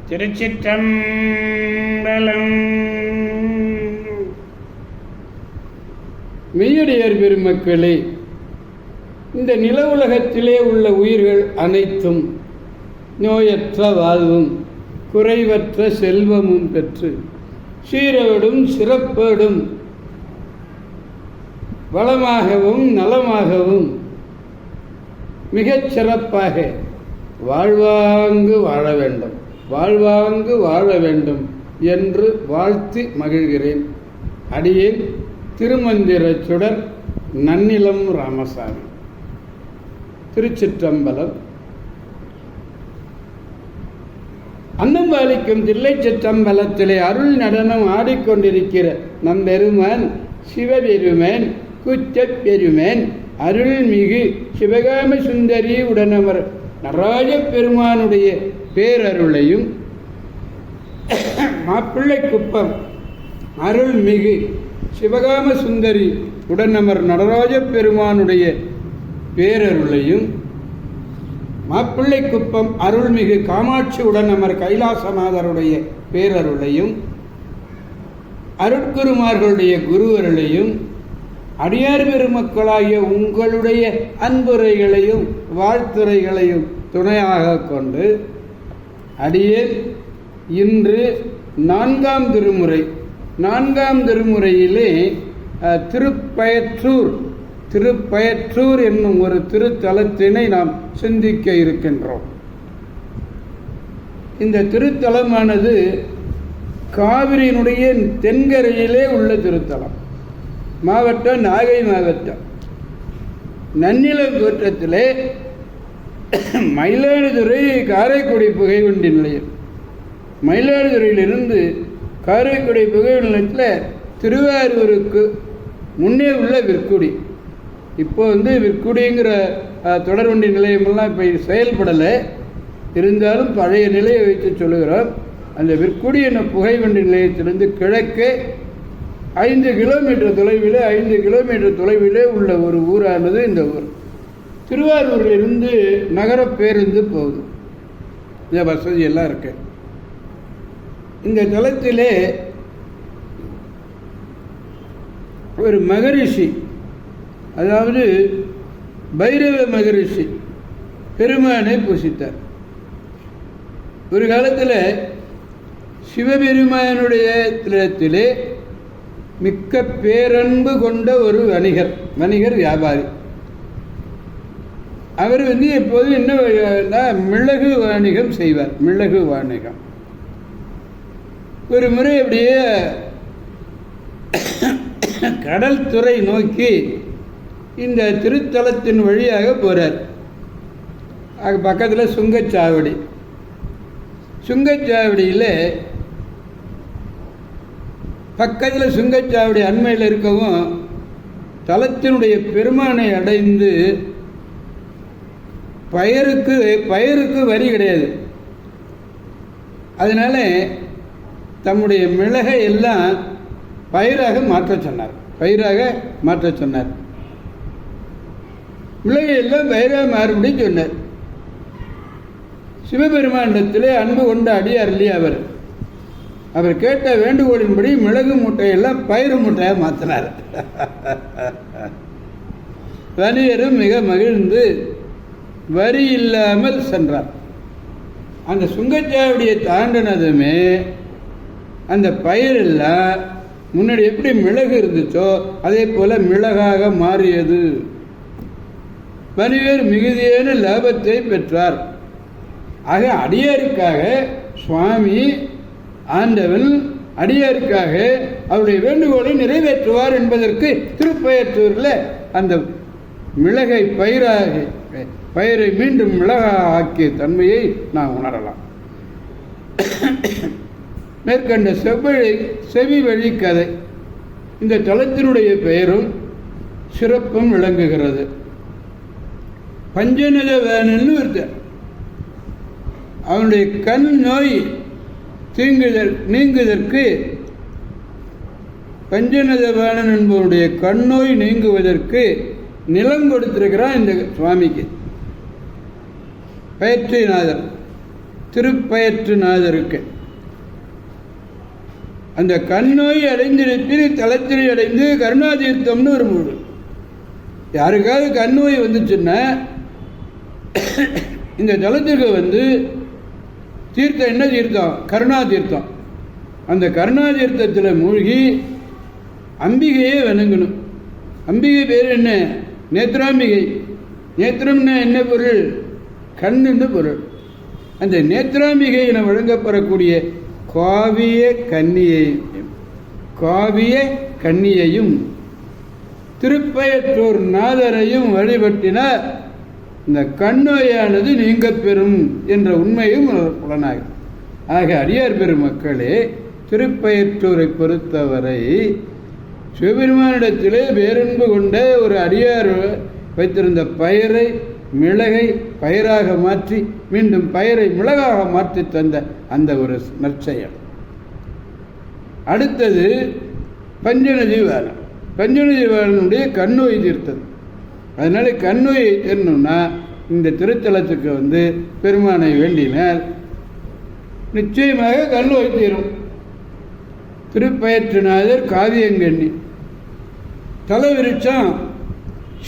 திருச்சிற்றம்பலம். மெய்யடியார் பெருமக்களே, இந்த நில உலகத்திலே உள்ள உயிர்கள் அனைத்தும் நோயற்ற வாழ்வும் குறைவற்ற செல்வமும் பெற்று சீரோடும் சிறப்போடும் வளமாகவும் நலமாகவும் மிகச் சிறப்பாக வாழ்வாங்கு வாழ வேண்டும், வாழ்வாங்கு வாழ வேண்டும் என்று வாழ்த்தி மகிழ்கிறேன். அடியேன் திருமந்திர சுடர் நன்னிலம் ராமசாமி. திருச்சிற்றம்பலம். அன்னம்பாலிக்கும் தில்லை சிற்றம்பலத்திலே அருள் நடனம் ஆடிக்கொண்டிருக்கிற நம்பெருமான் சிவபெருமான் குச்சப் பெருமான் அருள்மிகு சிவகாம சுந்தரி உடனமர் நடராஜ பெருமானுடைய பேரருளையும் மாப்பிள்ளைக்குப்பம் அருள்மிகு சிவகாம சுந்தரி உடனமர் நடராஜ பெருமானுடைய பேரருளையும் மாப்பிள்ளைக்குப்பம் அருள்மிகு காமாட்சி உடனமர் கைலாசநாதருடைய பேரருளையும் அருட்குருமார்களுடைய குருவருளையும் அடியார் பெருமக்களாகிய உங்களுடைய அன்புரைகளையும் வாழ்த்துரைகளையும் துணையாக கொண்டு அடியேன் இன்று நான்காம் திருமுறையிலே திருப்பயற்றூர் என்னும் ஒரு திருத்தலத்தினை நாம் சிந்திக்க இருக்கின்றோம். இந்த திருத்தலமானது காவிரியினுடைய தென்கரையிலே உள்ள திருத்தலம். மாவட்டம் நாகை மாவட்டம். நன்னிலம் தோற்றத்திலே மயிலாடுதுறை காரைக்குடி புகைவண்டி நிலையம். மயிலாடுதுறையிலிருந்து காரைக்குடி புகைவண்டி நிலையத்தில் திருவாரூருக்கு முன்னே உள்ள விற்குடி. இப்போ விற்குடிங்கிற தொடர்வண்டி நிலையமெல்லாம் இப்போ செயல்படலை, இருந்தாலும் பழைய நிலையை வைத்து சொல்லுகிறோம். அந்த விற்குடி என்ற புகைவண்டி நிலையத்திலிருந்து கிழக்கே 5 கிலோமீட்டர் தொலைவிலே உள்ள ஒரு ஊரானது இந்த ஊர். திருவாரூரிலிருந்து நகர பேருந்து போகுது, இந்த வசதி எல்லாம் இருக்கு. இந்த தலத்திலே ஒரு மகரிஷி, அதாவது பைரவ மகரிஷி பெருமானை பூசித்தார். ஒரு காலத்தில் சிவபெருமானுடைய திலத்திலே மிக்க பேரன்பு கொண்ட ஒரு வணிகர் வியாபாரி. அவர் எப்போதும் என்ன மிளகு வாணிகம் செய்வார். மிளகு வாணிகம். ஒரு முறை அப்படியே கடல் துறை நோக்கி இந்த திருத்தலத்தின் வழியாக போகிறார். பக்கத்தில் சுங்கச்சாவடியில் பக்கத்தில் சுங்கச்சாவடி அண்மையில் இருக்கவும் தலத்தினுடைய பெருமானை அடைந்து பயிருக்கு வரி கிடையாது. அதனால தம்முடைய மிளகை எல்லாம் பயிராக மாற்றச் சொன்னார். மிளகை எல்லாம் பயிராக மாறுபடி சொன்னார். சிவபெருமானிடத்திலே அன்பு கொண்ட அடியார் இல்லையா அவர் கேட்ட வேண்டுகோளின்படி மிளகு மூட்டையெல்லாம் பயிறு மூட்டையாக மாற்றினார். வணிகரும் மிக மகிழ்ந்து வரி இல்லாமல் சென்றார். அந்த சுங்கச்சாவடியை தாண்டினதுமே அந்த பயிரெல்லாம் முன்னாடி எப்படி மிளகு இருந்துச்சோ அதே போல மிளகாக மாறியது. வணிகர் மிகுதியான லாபத்தை பெற்றார். ஆக அடியாருக்காக சுவாமி ஆண்டவன் அடியாருக்காக அவருடைய வேண்டுகோளை நிறைவேற்றுவார் என்பதற்கு திருப்பயற்றூரில் அந்த மிளகை பயிரை மீண்டும் மிளகாக ஆக்கிய தன்மையை நாம் உணரலாம். மேற்கண்ட செவி வழி கதை இந்த தலத்தினுடைய பெயரும் சிறப்பும் விளங்குகிறது. பஞ்சநதவானன்னு ஒருத்தர், அவனுடைய கண் நோய் நீங்குவதற்கு பஞ்சநதவானன் என்பவருடைய கண் நோய் நீங்குவதற்கு நிலம் கொடுத்திருக்கிறான் இந்த சுவாமிக்கு. பயிற்சிநாதர் திருப்பயற்றுநாதருக்கு. அந்த கண்ணோய் அடைந்திருப்பில் தலத்தினை அடைந்து கருணாதீர்த்தம்னு ஒரு மூடு. யாருக்காவது கண்ணோய் வந்துச்சுன்னா இந்த தலத்துக்கு வந்து தீர்த்தம் என்ன தீர்த்தம்? கருணா தீர்த்தம். அந்த கருணா தீர்த்தத்தில் மூழ்கி அம்பிகையே வணங்கணும். அம்பிகை பேர் என்ன? நேத்ராம்பிகை. நேத்திரம்னா என்ன பொருள்? கண்ணுன்னு பொருள். அந்த நேத்ராம்பிகை என வழங்கப்படக்கூடிய காவிய கன்னியையும் திருப்பயற்றூர் நாதரையும் வழிபட்டினார் இந்த கண்ணோயானது நீங்க பெறும் என்ற உண்மையும் புலனாகும். ஆக அடியார் பெருமக்களே, திருப்பயற்றூரை பொறுத்தவரை சிவபெருமானிடத்திலே பேரன்பு கொண்ட ஒரு அடியார் வைத்திருந்த பயிரை மிளகை பயிராக மாற்றி மீண்டும் பயிரை மிளகாக மாற்றி தந்த அந்த ஒரு நற்செயல். அடுத்தது பஞ்சநதிவாளன். பஞ்சநதிவாளனுடைய கண்ணோய் தீர்த்தது. அதனால கண்ணோயை தீரணும்னா இந்த திருத்தலத்துக்கு வந்து பெருமானை வேண்டினால் நிச்சயமாக கண்ணோய் தீரும். திருப்பயற்றுநாதர் காவியங்கண்ணி. தலைவிருச்சம்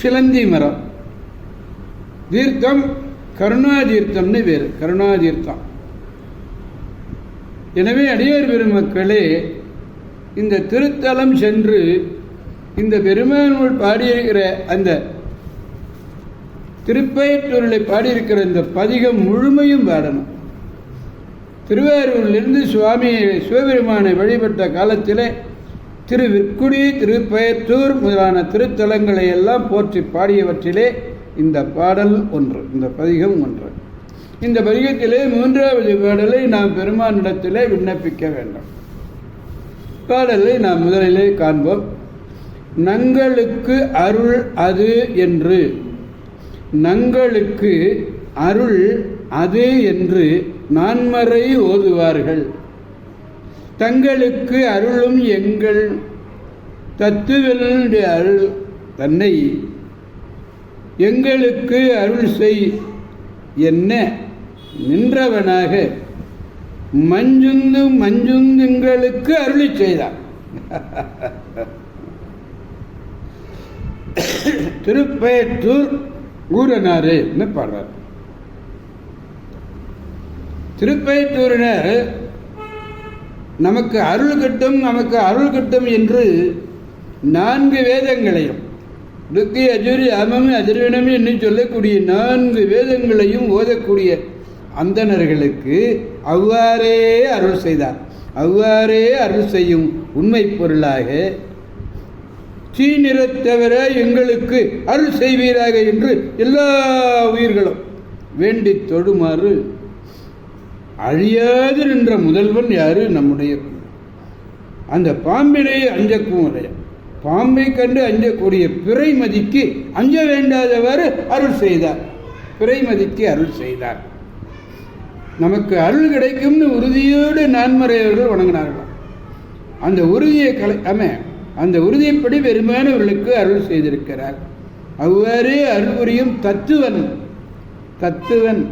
சிலந்தி மரம். தீர்த்தம் கருணாதீர்த்தம்னு வேறு, கருணாதீர்த்தம். எனவே அடியார் பெருமக்களே, இந்த திருத்தலம் சென்று இந்த பெருமானுள் பாடியிருக்கிற அந்த திருப்பயற்றூரில் பாடியிருக்கிற இந்த பதிகம் முழுமையும் பாடணும். திருவாரூரிலிருந்து சிவபெருமானை வழிபட்ட காலத்தில் திருவிற்குடி, திருப்பயற்றூர் முதலான திருத்தலங்களை எல்லாம் போற்றி பாடியவற்றிலே இந்த பாடல் ஒன்று, இந்த பதிகம் ஒன்று. இந்த பதிகத்திலே 3வது பாடலை நாம் பெருமானிடத்திலே விண்ணப்பிக்க வேண்டும். பாடலை நாம் முதலிலே காண்போம். நங்களுக்கு அருள் அது என்று, நங்களுக்கு அருள் அது என்று நான்மறை ஓதுவார்கள். தங்களுக்கு அருளும் எங்கள் தத்துவனுடைய அருள் தன்னை எங்களுக்கு அருள் செய் என்ன நின்றவனாக மஞ்சுந்துங்களுக்கு அருளி செய்தார். திருப்பயற்றூர் ஊரனாரு பாடுறார். திருப்பயற்றூரினர் நமக்கு அருள் கிட்டும் என்று 4 வேதங்களையும் ருக்கு அஜுரி அமம் அதிர்வினமே என்று சொல்லக்கூடிய 4 வேதங்களையும் ஓதக்கூடிய அந்தணர்களுக்கு அவ்வாறே அருள் செய்தார். அவ்வாறே அருள் செய்யும் உண்மை பொருளாக தீ நிறத்தவர எங்களுக்கு அருள் செய்வீராக என்று எல்லா உயிர்களும் வேண்டி தொடுமாறு அழியாது நின்ற முதல்வன் யாரு? நம்முடைய அந்த பாம்பினை அஞ்சக்கும் உடைய, பாம்பை கண்டு அஞ்சக்கூடிய பிறைமதிக்கு அஞ்ச வேண்டாதவாறு அருள் செய்தார். பிறைமதிக்கு அருள் செய்தார். நமக்கு அருள் கிடைக்கும்னு உறுதியோடு நான்மறையவர்கள் வணங்கினார்களாம். அந்த உறுதியை அந்த உறுதியைப்படி பெருமானவர்களுக்கு அருள் செய்திருக்கிறார். அவ்வாறே அருள் புரியும் தத்துவன்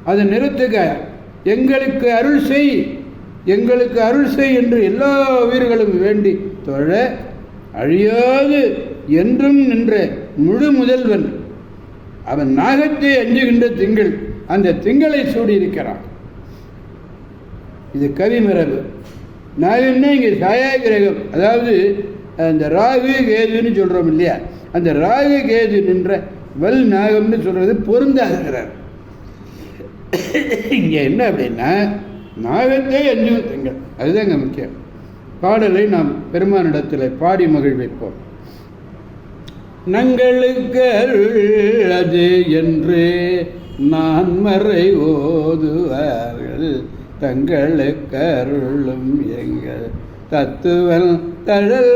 அதை நிறுத்துக. எங்களுக்கு அருள் செய் என்று எல்லா உயிர்களும் வேண்டி தொழ அழியாது என்றும் நின்ற முழு முதல்வன் அவன் நாகத்தை அஞ்சுகின்ற திங்கள், அந்த திங்களை சூடியிருக்கிறான். இது கவிமரபு. நாகம்னா இங்கே சாயாகிரகம், அதாவது அந்த ராகு கேதுன்னு சொல்கிறோம் இல்லையா, அந்த ராகு கேது நின்ற வல் நாகம்னு சொல்கிறது பொருந்தாகிறார். இங்கே என்ன அப்படின்னா நாகத்தை அஞ்சும் திங்கள், அதுதாங்க முக்கியம். பாடலை நாம் பெருமானிடத்தில் பாடி மகிழ்விப்போம். நங்களுக்கு அருள் அது என்று நான்மறை ஓதுவார்கள். தங்களுக்கு அருளும் எங்கள் தத்துவன் தழல்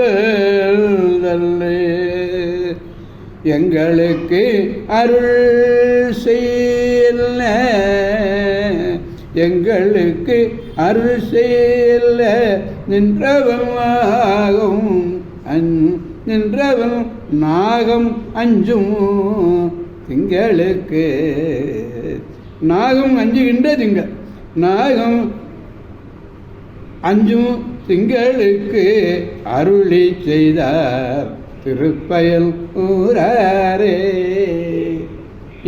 எங்களுக்கு அருள் செய்யல, எங்களுக்கு அருள் செய்யல நின்றவனாகும் நின்றவன் நாகம் அஞ்சும் திங்களுக்கு. நாகம் அஞ்சுகின்ற திங்கள், நாகம் அஞ்சும் திங்களுக்கு அருளி செய்தார் திருப்பயல் ஊராரே.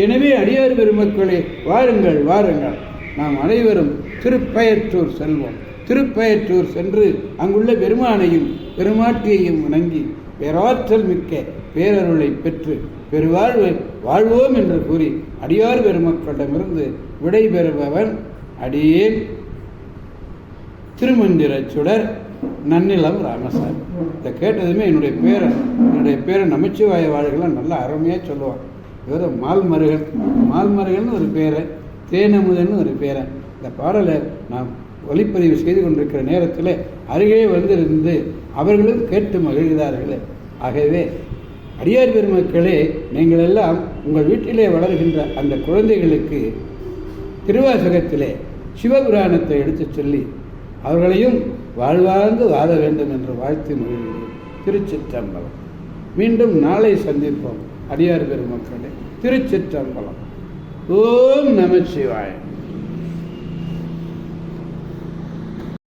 எனவே அடியார் பெருமக்களே, வாருங்கள் வாருங்கள், நாம் அனைவரும் திருப்பயற்றூர் செல்வோம். திருப்பயற்றூர் சென்று அங்குள்ள பெருமானையும் பெருமாட்டியையும் வணங்கி பேராற்றல் மிக்க பேரருளை பெற்று பெருவாழ்வை வாழ்வோம் என்று கூறி அடியார் பெருமக்களிடமிருந்து விடைபெறுபவன் அடியேன் திருமந்திர சுடர் நன்னிலம் ராமசாமி. இதை கேட்டதுமே என்னுடைய பேரன் நமச்சிவாய வாழ்கெல்லாம் நல்லா அருமையாக சொல்லுவான். இவர் மால்மருகன் ஒரு பேரன், தேனமுதன் ஒரு பேரன். இந்த பாடலை நாம் ஒளிப்பதிவு செய்து கொண்டிருக்கிற நேரத்தில் அருகே வந்திருந்து அவர்களும் கேட்டு மகிழ்கிறார்களே. ஆகவே அடியார் பெருமக்களே, நீங்கள் எல்லாம் உங்கள் வீட்டிலே வளர்கின்ற அந்த குழந்தைகளுக்கு திருவாசகத்திலே சிவபுராணத்தை எடுத்துச் சொல்லி அவர்களையும் வாழ்வார்ந்து வாழ வேண்டும் என்று வாழ்த்து மகிழ்கிறேன். திருச்சிற்றம்பலம். மீண்டும் நாளை சந்திப்போம். அடியார் பெருமக்களே, திருச்சிற்றம்பலம். ஓம் நமச்சிவாய.